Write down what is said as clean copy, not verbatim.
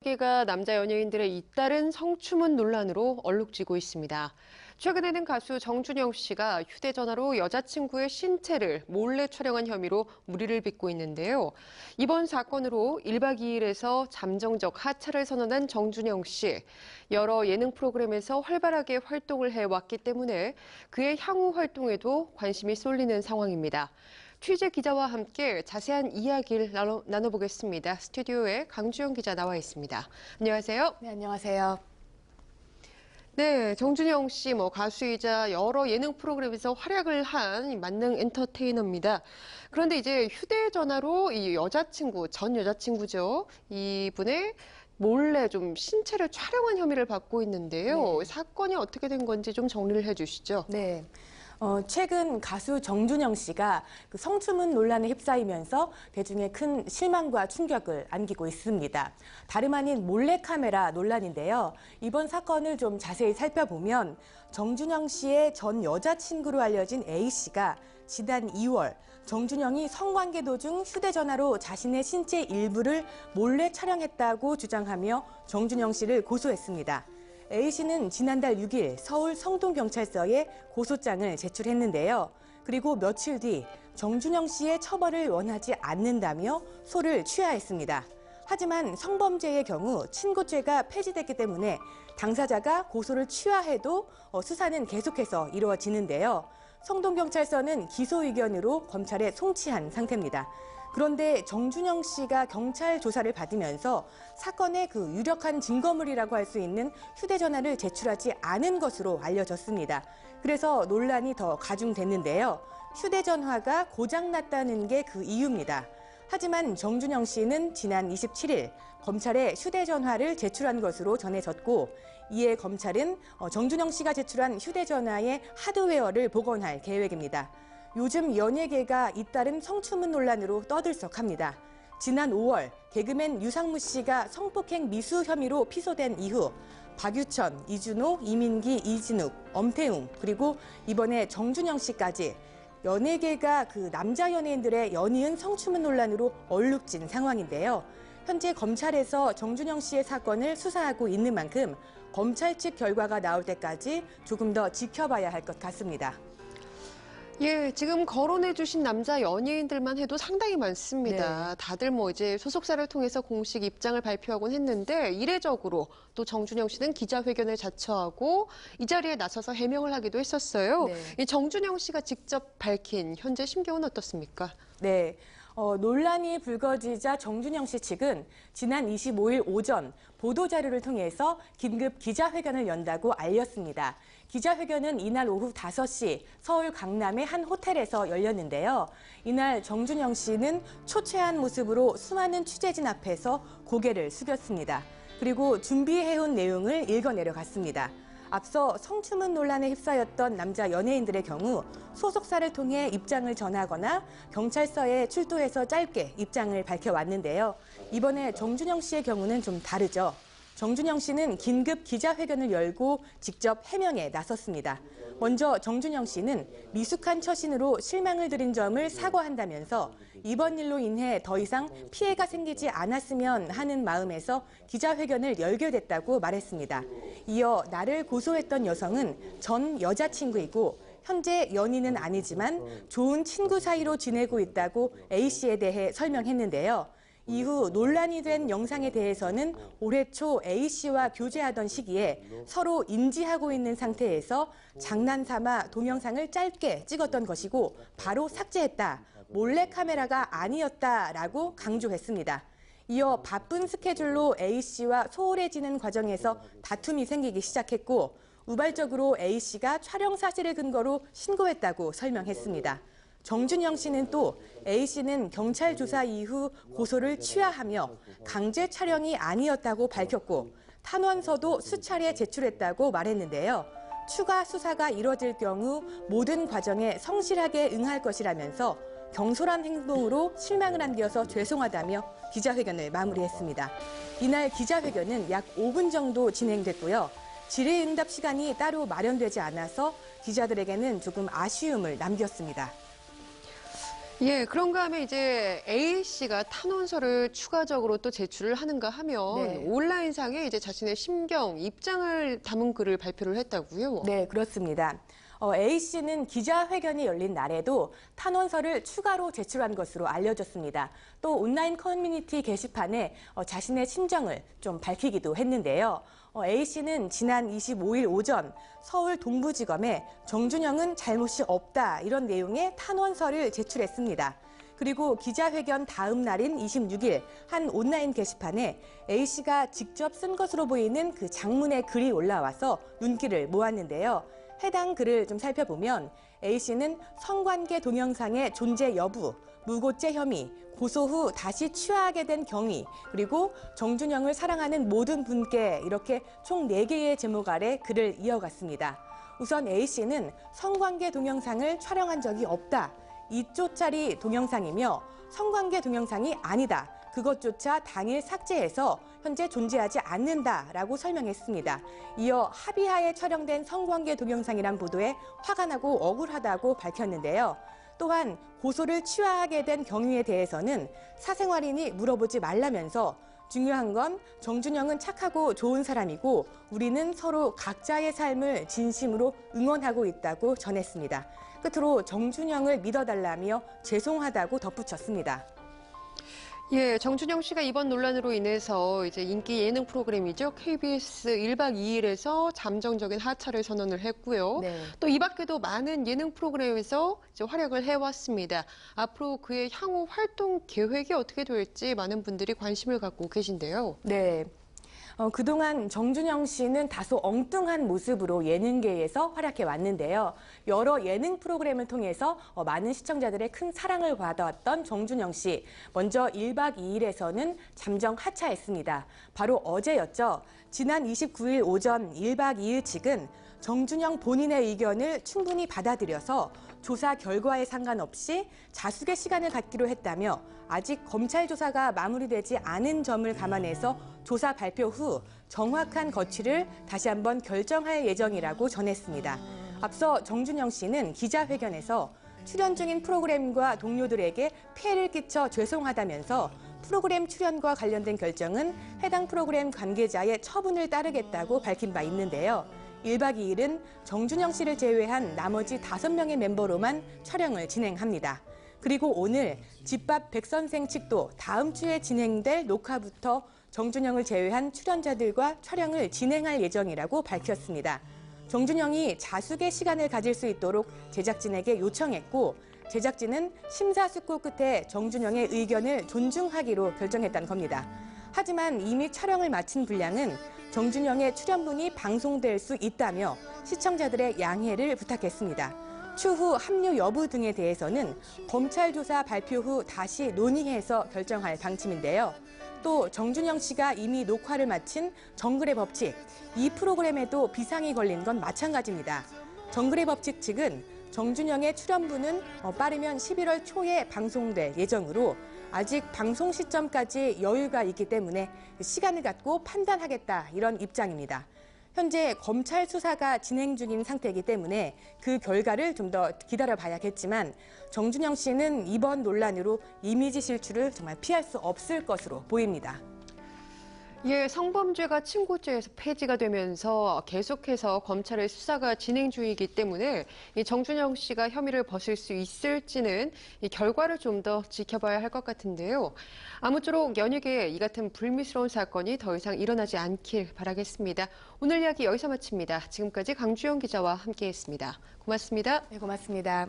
개가 남자 연예인들의 잇따른 성추문 논란으로 얼룩지고 있습니다. 최근에는 가수 정준영 씨가 휴대전화로 여자친구의 신체를 몰래 촬영한 혐의로 물의를 빚고 있는데요. 이번 사건으로 1박 2일에서 잠정적 하차를 선언한 정준영 씨. 여러 예능 프로그램에서 활발하게 활동을 해왔기 때문에 그의 향후 활동에도 관심이 쏠리는 상황입니다. 취재 기자와 함께 자세한 이야기를 나눠보겠습니다. 스튜디오에 강주영 기자 나와 있습니다. 안녕하세요. 네, 안녕하세요. 네, 정준영 씨 가수이자 여러 예능 프로그램에서 활약을 한 만능 엔터테이너입니다. 그런데 이제 휴대전화로 이 전 여자친구죠. 이분의 몰래 좀 신체를 촬영한 혐의를 받고 있는데요. 네. 사건이 어떻게 된 건지 좀 정리를 해주시죠. 네. 최근 가수 정준영 씨가 그 성추문 논란에 휩싸이면서 대중의 큰 실망과 충격을 안기고 있습니다. 다름 아닌 몰래카메라 논란인데요. 이번 사건을 좀 자세히 살펴보면 정준영 씨의 전 여자친구로 알려진 A씨가 지난 2월 정준영이 성관계 도중 휴대전화로 자신의 신체 일부를 몰래 촬영했다고 주장하며 정준영 씨를 고소했습니다. A씨는 지난달 6일 서울 성동경찰서에 고소장을 제출했는데요. 그리고 며칠 뒤 정준영 씨의 처벌을 원하지 않는다며 소를 취하했습니다. 하지만 성범죄의 경우 친고죄가 폐지됐기 때문에 당사자가 고소를 취하해도 수사는 계속해서 이루어지는데요. 성동경찰서는 기소 의견으로 검찰에 송치한 상태입니다. 그런데 정준영 씨가 경찰 조사를 받으면서 사건의 그 유력한 증거물이라고 할 수 있는 휴대전화를 제출하지 않은 것으로 알려졌습니다. 그래서 논란이 더 가중됐는데요. 휴대전화가 고장났다는 게 그 이유입니다. 하지만 정준영 씨는 지난 27일 검찰에 휴대전화를 제출한 것으로 전해졌고, 이에 검찰은 정준영 씨가 제출한 휴대전화의 하드웨어를 복원할 계획입니다. 요즘 연예계가 잇따른 성추문 논란으로 떠들썩합니다. 지난 5월 개그맨 유상무 씨가 성폭행 미수 혐의로 피소된 이후 박유천, 이준호, 이민기, 이진욱, 엄태웅, 그리고 이번에 정준영 씨까지 연예계가 그 남자 연예인들의 연이은 성추문 논란으로 얼룩진 상황인데요. 현재 검찰에서 정준영 씨의 사건을 수사하고 있는 만큼 검찰 측 결과가 나올 때까지 조금 더 지켜봐야 할 것 같습니다. 예, 지금 거론해주신 남자 연예인들만 해도 상당히 많습니다. 네. 다들 이제 소속사를 통해서 공식 입장을 발표하곤 했는데, 이례적으로 또 정준영 씨는 기자회견을 자처하고 이 자리에 나서서 해명을 하기도 했었어요. 네. 이 정준영 씨가 직접 밝힌 현재 심경은 어떻습니까? 네. 논란이 불거지자 정준영 씨 측은 지난 25일 오전 보도자료를 통해서 긴급 기자회견을 연다고 알렸습니다. 기자회견은 이날 오후 5시 서울 강남의 한 호텔에서 열렸는데요. 이날 정준영 씨는 초췌한 모습으로 수많은 취재진 앞에서 고개를 숙였습니다. 그리고 준비해온 내용을 읽어내려갔습니다. 앞서 성추문 논란에 휩싸였던 남자 연예인들의 경우 소속사를 통해 입장을 전하거나 경찰서에 출두해서 짧게 입장을 밝혀왔는데요. 이번에 정준영 씨의 경우는 좀 다르죠. 정준영 씨는 긴급 기자회견을 열고 직접 해명에 나섰습니다. 먼저 정준영 씨는 미숙한 처신으로 실망을 드린 점을 사과한다면서 이번 일로 인해 더 이상 피해가 생기지 않았으면 하는 마음에서 기자회견을 열게 됐다고 말했습니다. 이어 나를 고소했던 여성은 전 여자친구이고 현재 연인은 아니지만 좋은 친구 사이로 지내고 있다고 A씨에 대해 설명했는데요. 이후 논란이 된 영상에 대해서는 올해 초 A씨와 교제하던 시기에 서로 인지하고 있는 상태에서 장난삼아 동영상을 짧게 찍었던 것이고 바로 삭제했다. 몰래카메라가 아니었다라고 강조했습니다. 이어 바쁜 스케줄로 A씨와 소홀해지는 과정에서 다툼이 생기기 시작했고 우발적으로 A씨가 촬영 사실을 근거로 신고했다고 설명했습니다. 정준영 씨는 또 A씨는 경찰 조사 이후 고소를 취하하며 강제 촬영이 아니었다고 밝혔고 탄원서도 수차례 제출했다고 말했는데요. 추가 수사가 이뤄질 경우 모든 과정에 성실하게 응할 것이라면서 경솔한 행동으로 실망을 안겨서 죄송하다며 기자회견을 마무리했습니다. 이날 기자회견은 약 5분 정도 진행됐고요. 질의응답 시간이 따로 마련되지 않아서 기자들에게는 조금 아쉬움을 남겼습니다. 예, 그런가 하면 이제 A씨가 탄원서를 추가적으로 또 제출을 하는가 하면 네. 온라인상에 이제 자신의 심경, 입장을 담은 글을 발표를 했다고요? 네, 그렇습니다. A씨는 기자회견이 열린 날에도 탄원서를 추가로 제출한 것으로 알려졌습니다. 또 온라인 커뮤니티 게시판에 자신의 심정을 좀 밝히기도 했는데요. A씨는 지난 25일 오전 서울 동부지검에 정준영은 잘못이 없다 이런 내용의 탄원서를 제출했습니다. 그리고 기자회견 다음 날인 26일 한 온라인 게시판에 A씨가 직접 쓴 것으로 보이는 그 장문의 글이 올라와서 눈길을 모았는데요. 해당 글을 좀 살펴보면 A씨는 성관계 동영상의 존재 여부, 무고죄 혐의, 고소 후 다시 취하하게 된 경위, 그리고 정준영을 사랑하는 모든 분께 이렇게 총 4개의 제목 아래 글을 이어갔습니다. 우선 A씨는 성관계 동영상을 촬영한 적이 없다. 2초짜리 동영상이며 성관계 동영상이 아니다. 그것조차 당일 삭제해서 현재 존재하지 않는다라고 설명했습니다. 이어 합의하에 촬영된 성관계 동영상이란 보도에 화가 나고 억울하다고 밝혔는데요. 또한 고소를 취하하게 된 경위에 대해서는 사생활이니 물어보지 말라면서 중요한 건 정준영은 착하고 좋은 사람이고 우리는 서로 각자의 삶을 진심으로 응원하고 있다고 전했습니다. 끝으로 정준영을 믿어달라며 죄송하다고 덧붙였습니다. 예, 정준영 씨가 이번 논란으로 인해서 이제 인기 예능 프로그램이죠. KBS 1박 2일에서 잠정적인 하차를 선언을 했고요. 네. 또 이 밖에도 많은 예능 프로그램에서 이제 활약을 해왔습니다. 앞으로 그의 향후 활동 계획이 어떻게 될지 많은 분들이 관심을 갖고 계신데요. 네. 그동안 정준영 씨는 다소 엉뚱한 모습으로 예능계에서 활약해 왔는데요. 여러 예능 프로그램을 통해서 많은 시청자들의 큰 사랑을 받아왔던 정준영 씨. 먼저 1박 2일에서는 잠정 하차했습니다. 바로 어제였죠. 지난 29일 오전 1박 2일 측은 정준영 본인의 의견을 충분히 받아들여서 조사 결과에 상관없이 자숙의 시간을 갖기로 했다며 아직 검찰 조사가 마무리되지 않은 점을 감안해서 조사 발표 후 정확한 거취를 다시 한번 결정할 예정이라고 전했습니다. 앞서 정준영 씨는 기자회견에서 출연 중인 프로그램과 동료들에게 피해를 끼쳐 죄송하다면서 프로그램 출연과 관련된 결정은 해당 프로그램 관계자의 처분을 따르겠다고 밝힌 바 있는데요. 1박 2일은 정준영 씨를 제외한 나머지 5명의 멤버로만 촬영을 진행합니다. 그리고 오늘 집밥 백선생 측도 다음 주에 진행될 녹화부터 정준영을 제외한 출연자들과 촬영을 진행할 예정이라고 밝혔습니다. 정준영이 자숙의 시간을 가질 수 있도록 제작진에게 요청했고 제작진은 심사숙고 끝에 정준영의 의견을 존중하기로 결정했다는 겁니다. 하지만 이미 촬영을 마친 분량은 정준영의 출연분이 방송될 수 있다며 시청자들의 양해를 부탁했습니다. 추후 합류 여부 등에 대해서는 검찰 조사 발표 후 다시 논의해서 결정할 방침인데요. 또 정준영 씨가 이미 녹화를 마친 정글의 법칙, 이 프로그램에도 비상이 걸린 건 마찬가지입니다. 정글의 법칙 측은 정준영의 출연분은 빠르면 11월 초에 방송될 예정으로 아직 방송 시점까지 여유가 있기 때문에 시간을 갖고 판단하겠다 이런 입장입니다. 현재 검찰 수사가 진행 중인 상태이기 때문에 그 결과를 좀 더 기다려봐야겠지만 정준영 씨는 이번 논란으로 이미지 실추를 정말 피할 수 없을 것으로 보입니다. 예, 성범죄가 친고죄에서 폐지가 되면서 계속해서 검찰의 수사가 진행 중이기 때문에 이 정준영 씨가 혐의를 벗을 수 있을지는 이 결과를 좀 더 지켜봐야 할 것 같은데요. 아무쪼록 연예계에 이 같은 불미스러운 사건이 더 이상 일어나지 않길 바라겠습니다. 오늘 이야기 여기서 마칩니다. 지금까지 강주영 기자와 함께했습니다. 고맙습니다. 네, 고맙습니다.